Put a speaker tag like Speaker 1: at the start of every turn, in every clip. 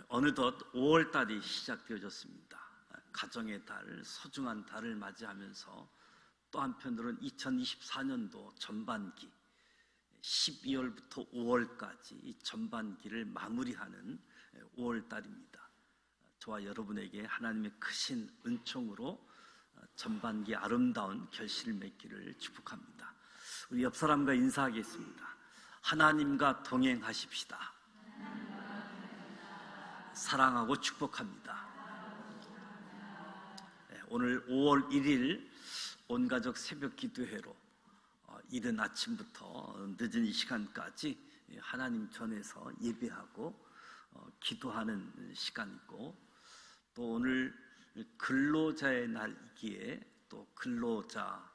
Speaker 1: 어느덧 5월달이 시작되어졌습니다. 가정의 달, 소중한 달을 맞이하면서 또 한편으로는 2024년도 전반기 12월부터 5월까지 이 전반기를 마무리하는 5월달입니다. 저와 여러분에게 하나님의 크신 은총으로 전반기 아름다운 결실을 맺기를 축복합니다. 우리 옆 사람과 인사하겠습니다. 하나님과 동행하십시다. 사랑하고 축복합니다. 오늘 5월 1일 온가족 새벽 기도회로 이른 아침부터 늦은 이 시간까지 하나님 전에서 예배하고 기도하는 시간이고, 또 오늘 근로자의 날이기에 또 근로자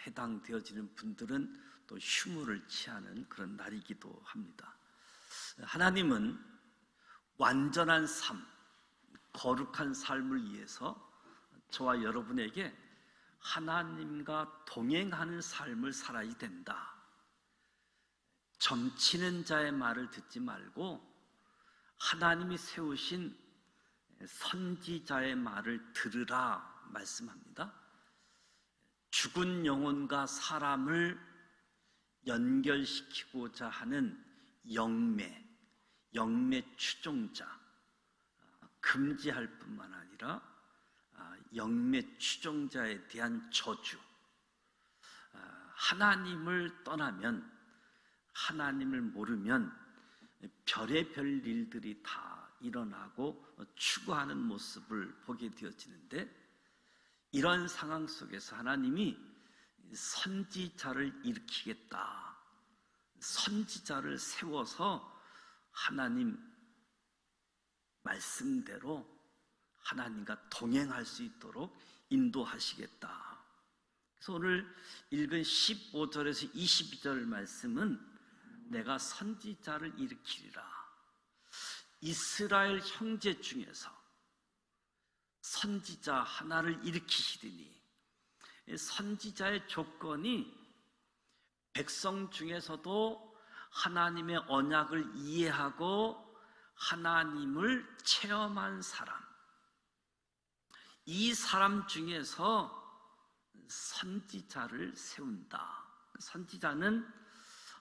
Speaker 1: 해당되어지는 분들은 또 휴무를 취하는 그런 날이기도 합니다. 하나님은 완전한 삶, 거룩한 삶을 위해서 저와 여러분에게 하나님과 동행하는 삶을 살아야 된다. 점치는 자의 말을 듣지 말고 하나님이 세우신 선지자의 말을 들으라 말씀합니다. 죽은 영혼과 사람을 연결시키고자 하는 영매 추종자, 금지할 뿐만 아니라 영매 추종자에 대한 저주, 하나님을 떠나면, 하나님을 모르면 별의별 일들이 다 일어나고 추구하는 모습을 보게 되어지는데, 이런 상황 속에서 하나님이 선지자를 일으키겠다, 선지자를 세워서 하나님 말씀대로 하나님과 동행할 수 있도록 인도하시겠다. 그래서 오늘 읽은 15절에서 22절 말씀은 내가 선지자를 일으키리라. 이스라엘 형제 중에서 선지자 하나를 일으키시리니, 선지자의 조건이 백성 중에서도 하나님의 언약을 이해하고 하나님을 체험한 사람, 이 사람 중에서 선지자를 세운다. 선지자는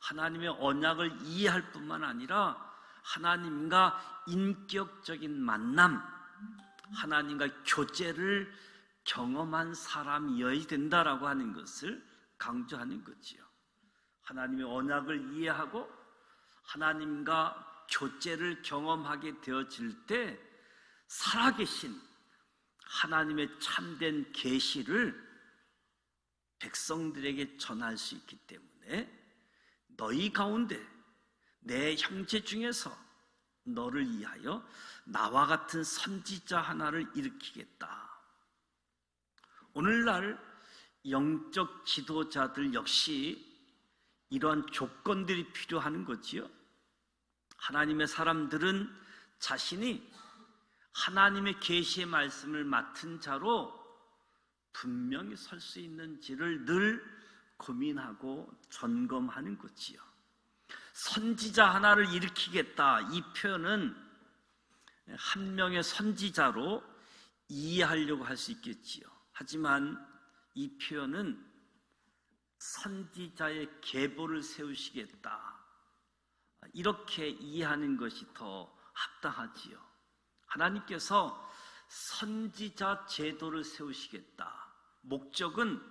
Speaker 1: 하나님의 언약을 이해할 뿐만 아니라 하나님과 인격적인 만남, 하나님과 교제를 경험한 사람이어야 된다라고 하는 것을 강조하는 거지요. 하나님의 언약을 이해하고 하나님과 교제를 경험하게 되어질 때 살아계신 하나님의 참된 계시를 백성들에게 전할 수 있기 때문에 너희 가운데 내 형제 중에서 너를 위하여 나와 같은 선지자 하나를 일으키겠다. 오늘날 영적 지도자들 역시 이러한 조건들이 필요한 거지요. 하나님의 사람들은 자신이 하나님의 계시의 말씀을 맡은 자로 분명히 설 수 있는지를 늘 고민하고 점검하는 거지요. 선지자 하나를 일으키겠다, 이 표현은 한 명의 선지자로 이해하려고 할 수 있겠지요. 하지만 이 표현은 선지자의 계보를 세우시겠다, 이렇게 이해하는 것이 더 합당하지요. 하나님께서 선지자 제도를 세우시겠다. 목적은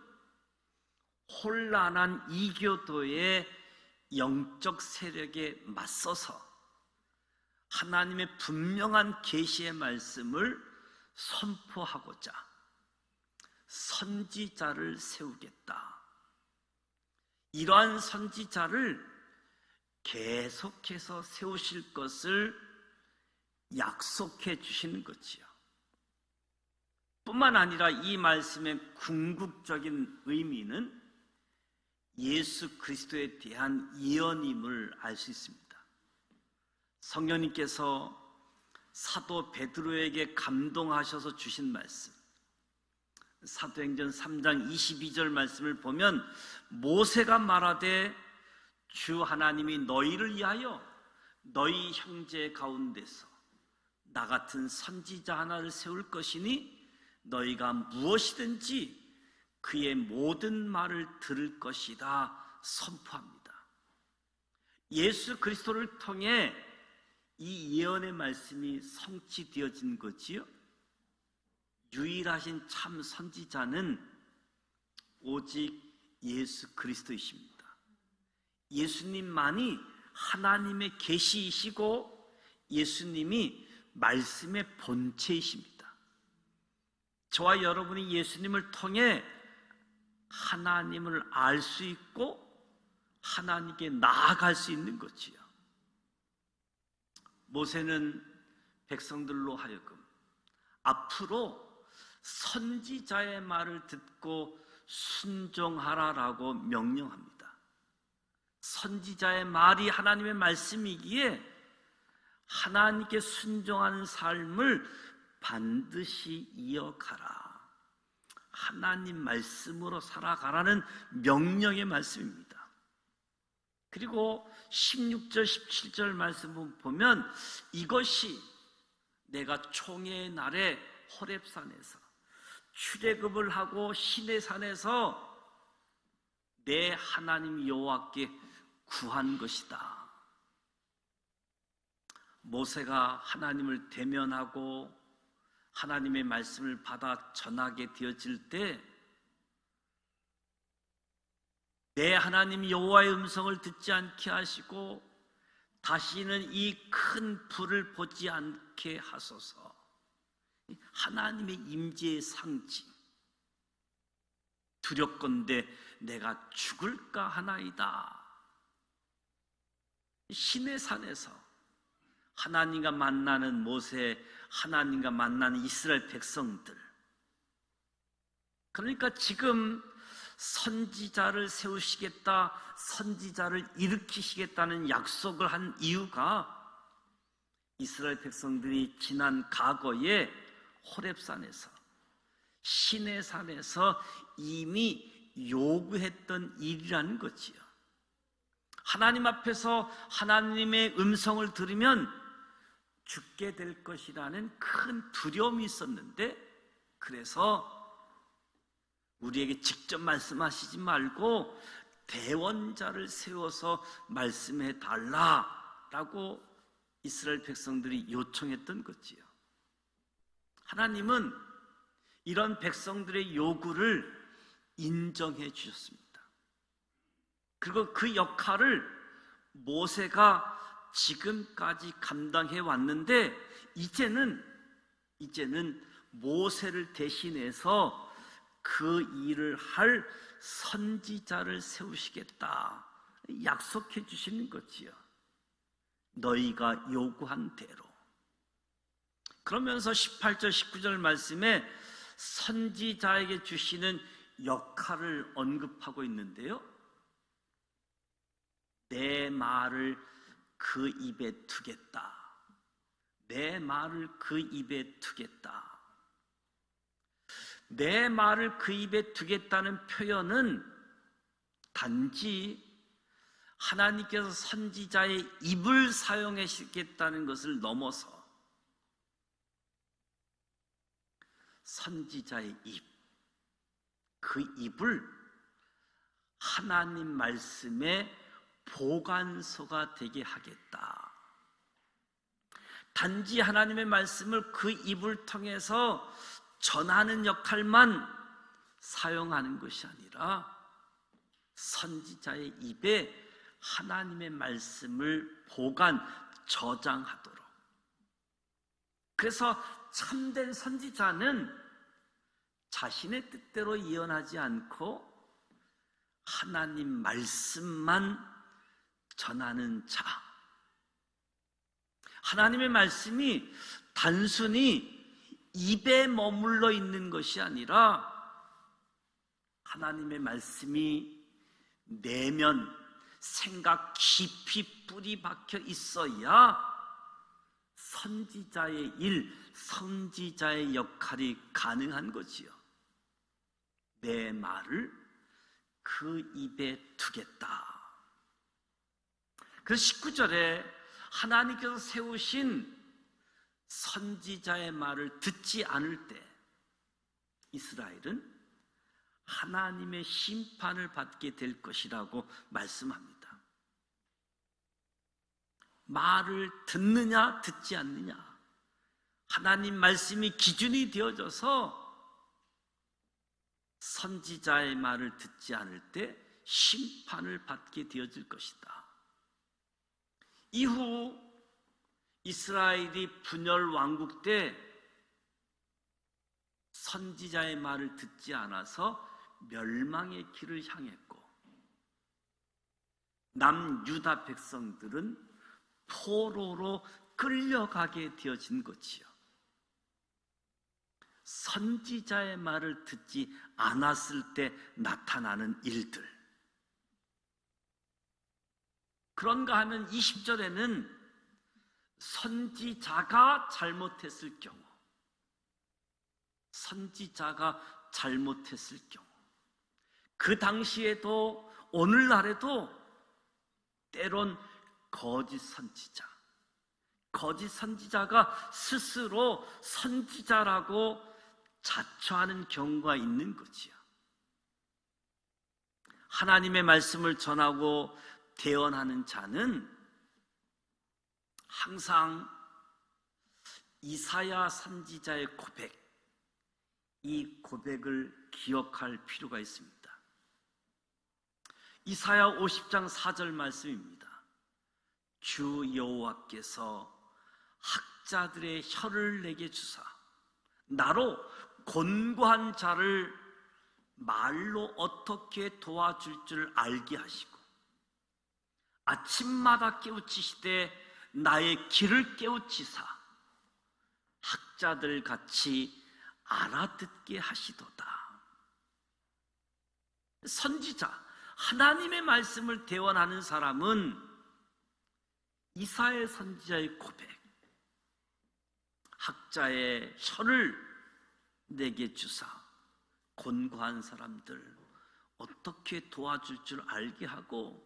Speaker 1: 혼란한 이교도의 영적 세력에 맞서서 하나님의 분명한 계시의 말씀을 선포하고자 선지자를 세우겠다. 이러한 선지자를 계속해서 세우실 것을 약속해 주시는 거지요. 뿐만 아니라 이 말씀의 궁극적인 의미는 예수 그리스도에 대한 예언임을 알 수 있습니다. 성령님께서 사도 베드로에게 감동하셔서 주신 말씀, 사도행전 3장 22절 말씀을 보면 모세가 말하되 주 하나님이 너희를 위하여 너희 형제 가운데서 나 같은 선지자 하나를 세울 것이니 너희가 무엇이든지 그의 모든 말을 들을 것이다 선포합니다. 예수 그리스도를 통해 이 예언의 말씀이 성취되어진 거지요. 유일하신 참 선지자는 오직 예수 그리스도이십니다. 예수님만이 하나님의 계시이시고 예수님이 말씀의 본체이십니다. 저와 여러분이 예수님을 통해 하나님을 알 수 있고 하나님께 나아갈 수 있는 거지요. 모세는 백성들로 하여금 앞으로 선지자의 말을 듣고 순종하라라고 명령합니다. 선지자의 말이 하나님의 말씀이기에 하나님께 순종하는 삶을 반드시 이어가라. 하나님 말씀으로 살아가라는 명령의 말씀입니다. 그리고 16절, 17절 말씀 보면 이것이 내가 총회의 날에 호렙산에서 출애굽을 하고 시내산에서 내 하나님 여호와께 구한 것이다. 모세가 하나님을 대면하고 하나님의 말씀을 받아 전하게 되어질 때 내 하나님 여호와의 음성을 듣지 않게 하시고 다시는 이 큰 불을 보지 않게 하소서. 하나님의 임재의 상징. 두렵건대 내가 죽을까 하나이다. 시내산에서 하나님과 만나는 모세, 하나님과 만나는 이스라엘 백성들. 그러니까 지금 선지자를 세우시겠다, 선지자를 일으키시겠다는 약속을 한 이유가 이스라엘 백성들이 지난 과거에 호렙산에서 시내산에서 이미 요구했던 일이라는 거지요. 하나님 앞에서 하나님의 음성을 들으면 죽게 될 것이라는 큰 두려움이 있었는데, 그래서 우리에게 직접 말씀하시지 말고 대원자를 세워서 말씀해 달라라고 이스라엘 백성들이 요청했던 거지요. 하나님은 이런 백성들의 요구를 인정해 주셨습니다. 그리고 그 역할을 모세가 지금까지 감당해 왔는데 이제는 모세를 대신해서 그 일을 할 선지자를 세우시겠다 약속해 주시는 거지요. 너희가 요구한 대로. 그러면서 18절 19절 말씀에 선지자에게 주시는 역할을 언급하고 있는데요, 내 말을 그 입에 두겠다. 내 말을 그 입에 두겠다. 내 말을 그 입에 두겠다는 표현은 단지 하나님께서 선지자의 입을 사용하시겠다는 것을 넘어서 선지자의 입, 그 입을 하나님 말씀의 보관소가 되게 하겠다. 단지 하나님의 말씀을 그 입을 통해서 전하는 역할만 사용하는 것이 아니라 선지자의 입에 하나님의 말씀을 보관, 저장하도록. 그래서 참된 선지자는 자신의 뜻대로 예언하지 않고 하나님 말씀만 전하는 자. 하나님의 말씀이 단순히 입에 머물러 있는 것이 아니라 하나님의 말씀이 내면, 생각 깊이 뿌리 박혀 있어야 선지자의 일, 선지자의 역할이 가능한 거지요. 내 말을 그 입에 두겠다. 그래서 19절에 하나님께서 세우신 선지자의 말을 듣지 않을 때 이스라엘은 하나님의 심판을 받게 될 것이라고 말씀합니다. 말을 듣느냐 듣지 않느냐, 하나님 말씀이 기준이 되어져서 선지자의 말을 듣지 않을 때 심판을 받게 되어질 것이다. 이후 이스라엘이 분열 왕국 때 선지자의 말을 듣지 않아서 멸망의 길을 향했고, 남유다 백성들은 포로로 끌려가게 되어진 거지요. 선지자의 말을 듣지 않았을 때 나타나는 일들. 그런가 하면 20절에는 선지자가 잘못했을 경우, 선지자가 잘못했을 경우, 그 당시에도 오늘날에도 때론 거짓 선지자가 스스로 선지자라고 자처하는 경우가 있는 거지요. 하나님의 말씀을 전하고 대언하는 자는 항상 이사야 선지자의 고백, 이 고백을 기억할 필요가 있습니다. 이사야 50장 4절 말씀입니다. 주 여호와께서 학자들의 혀를 내게 주사 나로 곤고한 자를 말로 어떻게 도와줄 줄 알게 하시고 아침마다 깨우치시되 나의 길을 깨우치사 학자들 같이 알아듣게 하시도다. 선지자, 하나님의 말씀을 대언하는 사람은 이사야 선지자의 고백, 학자의 혀를 내게 주사 곤고한 사람들 어떻게 도와줄 줄 알게 하고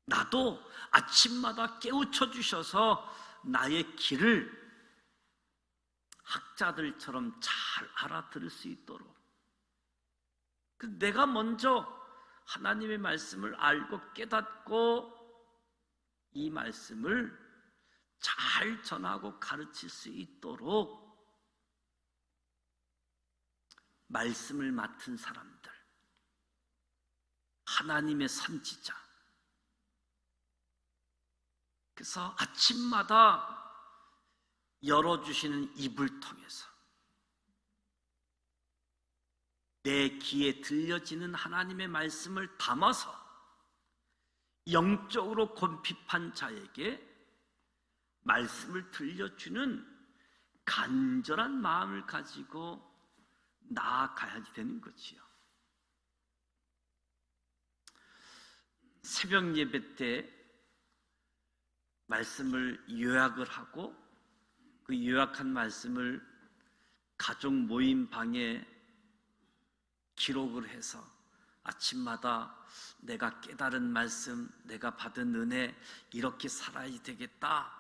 Speaker 1: 나도 아침마다 깨우쳐 주셔서 나의 길을 학자들처럼 잘 알아들을 수 있도록, 내가 먼저 하나님의 말씀을 알고 깨닫고 이 말씀을 잘 전하고 가르칠 수 있도록 말씀을 맡은 사람들, 하나님의 선지자. 그래서 아침마다 열어주시는 입을 통해서 내 귀에 들려지는 하나님의 말씀을 담아서 영적으로 곤핍한 자에게 말씀을 들려주는 간절한 마음을 가지고 나아가야 되는 거지요. 새벽 예배 때 말씀을 요약을 하고 그 요약한 말씀을 가족 모임 방에 기록을 해서 아침마다 내가 깨달은 말씀, 내가 받은 은혜, 이렇게 살아야 되겠다,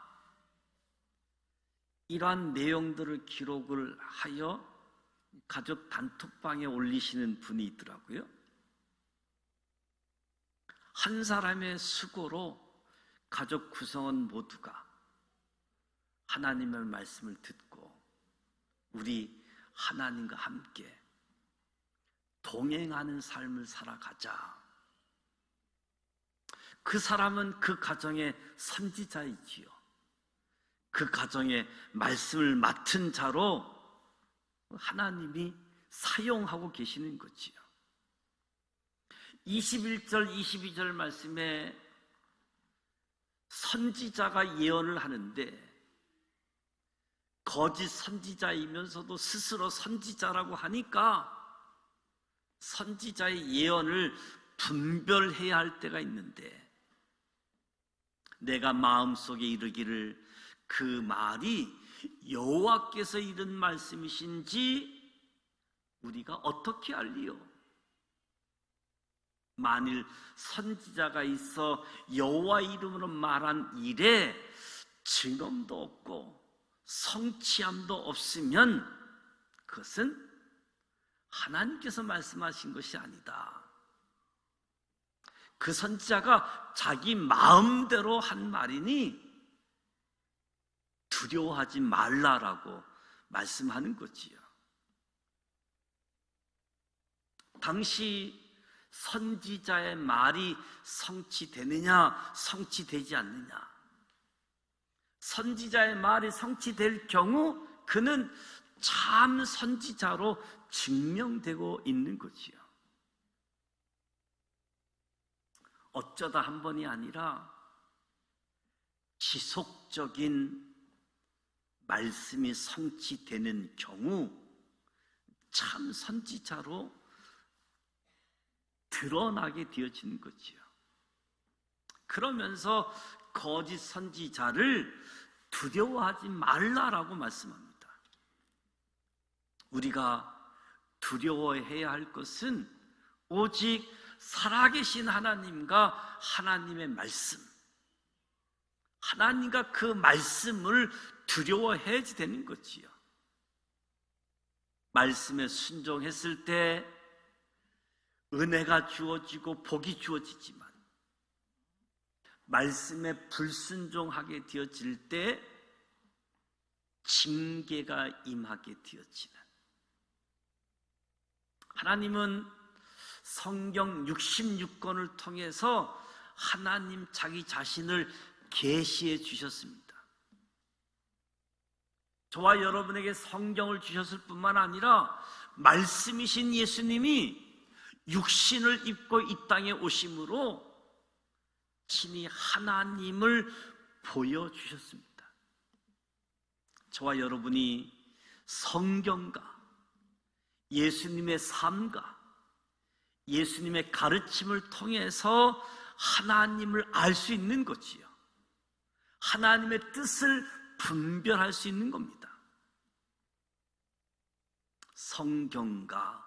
Speaker 1: 이러한 내용들을 기록을 하여 가족 단톡방에 올리시는 분이 있더라고요. 한 사람의 수고로 가족 구성원 모두가 하나님의 말씀을 듣고 우리 하나님과 함께 동행하는 삶을 살아가자. 그 사람은 그 가정의 선지자이지요. 그 가정의 말씀을 맡은 자로 하나님이 사용하고 계시는 거지요. 21절, 22절 말씀에 선지자가 예언을 하는데 거짓 선지자이면서도 스스로 선지자라고 하니까 선지자의 예언을 분별해야 할 때가 있는데, 내가 마음속에 이르기를 그 말이 여호와께서 이른 말씀이신지 우리가 어떻게 알리요? 만일 선지자가 있어 여호와 이름으로 말한 일에 증언도 없고 성취함도 없으면 그것은 하나님께서 말씀하신 것이 아니다. 그 선지자가 자기 마음대로 한 말이니 두려워하지 말라라고 말씀하는 거지요. 당시 선지자의 말이 성취되느냐 성취되지 않느냐, 선지자의 말이 성취될 경우 그는 참 선지자로 증명되고 있는 거지요. 어쩌다 한 번이 아니라 지속적인 말씀이 성취되는 경우 참 선지자로 드러나게 되어지는 거지요. 그러면서 거짓 선지자를 두려워하지 말라라고 말씀합니다. 우리가 두려워해야 할 것은 오직 살아계신 하나님과 하나님의 말씀, 하나님과 그 말씀을 두려워해야 되는 거지요. 말씀에 순종했을 때 은혜가 주어지고 복이 주어지지만 말씀에 불순종하게 되어질 때 징계가 임하게 되어지는, 하나님은 성경 66권을 통해서 하나님 자기 자신을 계시해 주셨습니다. 저와 여러분에게 성경을 주셨을 뿐만 아니라 말씀이신 예수님이 육신을 입고 이 땅에 오심으로 친히 하나님을 보여주셨습니다. 저와 여러분이 성경과 예수님의 삶과 예수님의 가르침을 통해서 하나님을 알 수 있는 거지요. 하나님의 뜻을 분별할 수 있는 겁니다. 성경과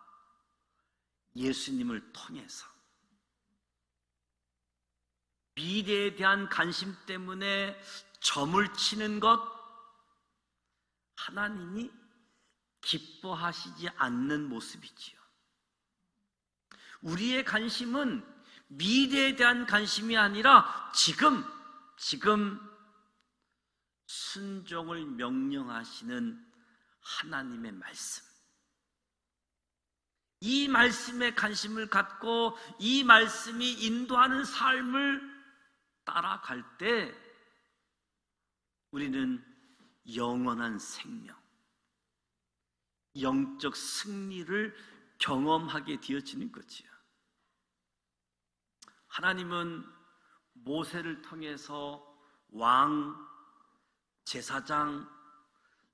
Speaker 1: 예수님을 통해서 미래에 대한 관심 때문에 점을 치는 것, 하나님이 기뻐하시지 않는 모습이지요. 우리의 관심은 미래에 대한 관심이 아니라 지금 순종을 명령하시는 하나님의 말씀, 이 말씀에 관심을 갖고 이 말씀이 인도하는 삶을 따라갈 때 우리는 영원한 생명, 영적 승리를 경험하게 되어지는 거지요. 하나님은 모세를 통해서 왕, 제사장,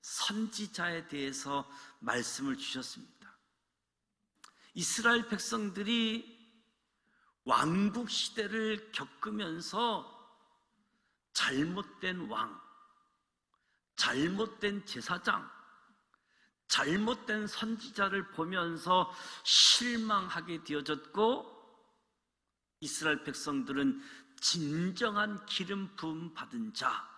Speaker 1: 선지자에 대해서 말씀을 주셨습니다. 이스라엘 백성들이 왕국 시대를 겪으면서 잘못된 왕, 잘못된 제사장, 잘못된 선지자를 보면서 실망하게 되어졌고, 이스라엘 백성들은 진정한 기름 부음 받은 자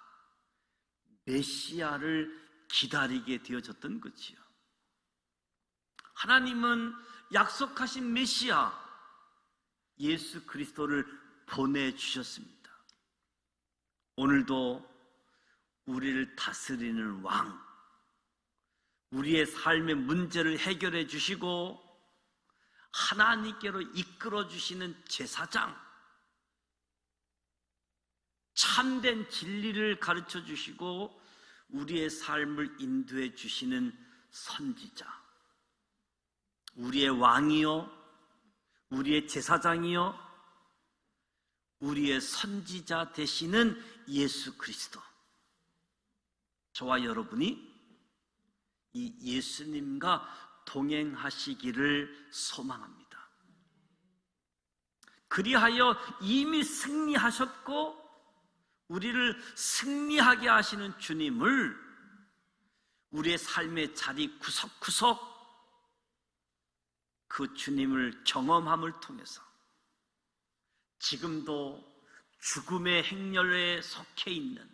Speaker 1: 메시아를 기다리게 되어졌던 거지요. 하나님은 약속하신 메시아 예수 그리스도를 보내주셨습니다. 오늘도 우리를 다스리는 왕, 우리의 삶의 문제를 해결해 주시고 하나님께로 이끌어 주시는 제사장, 참된 진리를 가르쳐 주시고 우리의 삶을 인도해 주시는 선지자, 우리의 왕이요, 우리의 제사장이요, 우리의 선지자 되시는 예수 그리스도, 저와 여러분이 이 예수님과 동행하시기를 소망합니다. 그리하여 이미 승리하셨고 우리를 승리하게 하시는 주님을 우리의 삶의 자리 구석구석 그 주님을 경험함을 통해서 지금도 죽음의 행렬에 속해 있는,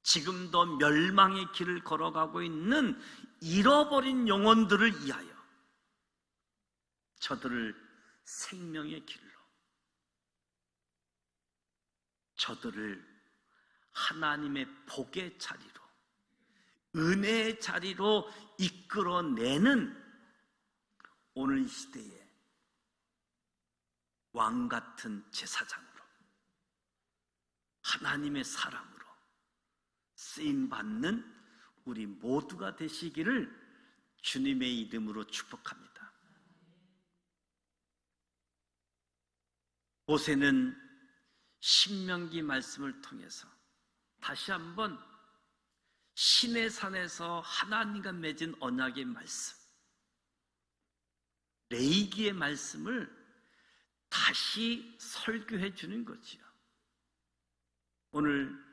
Speaker 1: 지금도 멸망의 길을 걸어가고 있는 잃어버린 영혼들을 위하여 저들을 생명의 길로, 저들을 하나님의 복의 자리로, 은혜의 자리로 이끌어내는 오늘 이 시대의 왕 같은 제사장으로, 하나님의 사람으로 쓰임받는 우리 모두가 되시기를 주님의 이름으로 축복합니다. 모세는 신명기 말씀을 통해서 다시 한번 시내 산에서 하나님과 맺은 언약의 말씀, 레위기의 말씀을 다시 설교해 주는 거지요. 오늘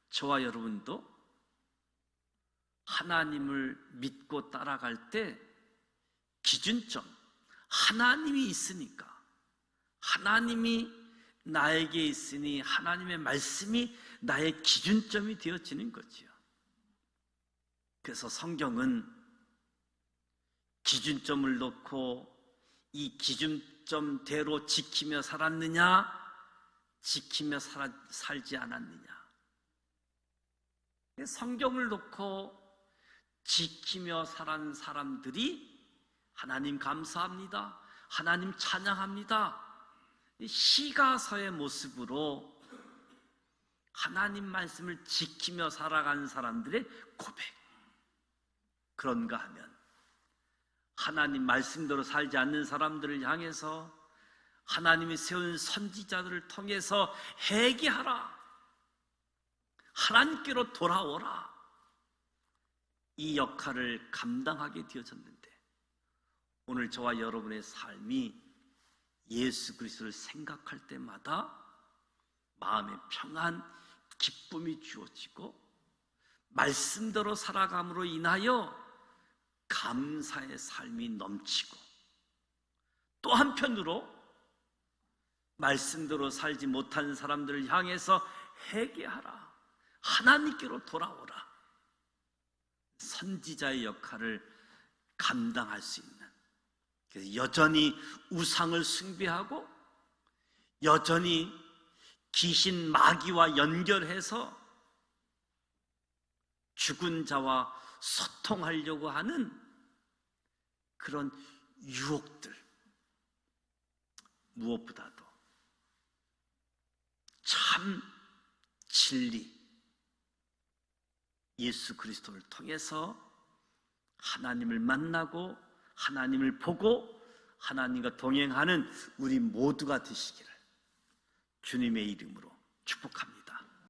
Speaker 1: 저와 여러분도 하나님을 믿고 따라갈 때 기준점, 하나님이 있으니까, 하나님이 나에게 있으니 하나님의 말씀이 나의 기준점이 되어지는 거지요. 그래서 성경은 기준점을 놓고 이 기준점대로 지키며 살았느냐, 지키며 살지 않았느냐. 성경을 놓고 지키며 살은 사람들이 하나님 감사합니다, 하나님 찬양합니다, 시가서의 모습으로 하나님 말씀을 지키며 살아가는 사람들의 고백. 그런가 하면 하나님 말씀대로 살지 않는 사람들을 향해서 하나님이 세운 선지자들을 통해서 회개하라, 하나님께로 돌아오라, 이 역할을 감당하게 되어졌는데, 오늘 저와 여러분의 삶이 예수 그리스도를 생각할 때마다 마음의 평안, 기쁨이 주어지고 말씀대로 살아감으로 인하여 감사의 삶이 넘치고, 또 한편으로 말씀대로 살지 못한 사람들을 향해서 회개하라, 하나님께로 돌아오라, 선지자의 역할을 감당할 수 있는, 그래서 여전히 우상을 숭배하고 여전히 귀신 마귀와 연결해서 죽은 자와 소통하려고 하는 그런 유혹들, 무엇보다도 참 진리 예수 그리스도를 통해서 하나님을 만나고 하나님을 보고 하나님과 동행하는 우리 모두가 되시기를 주님의 이름으로 축복합니다.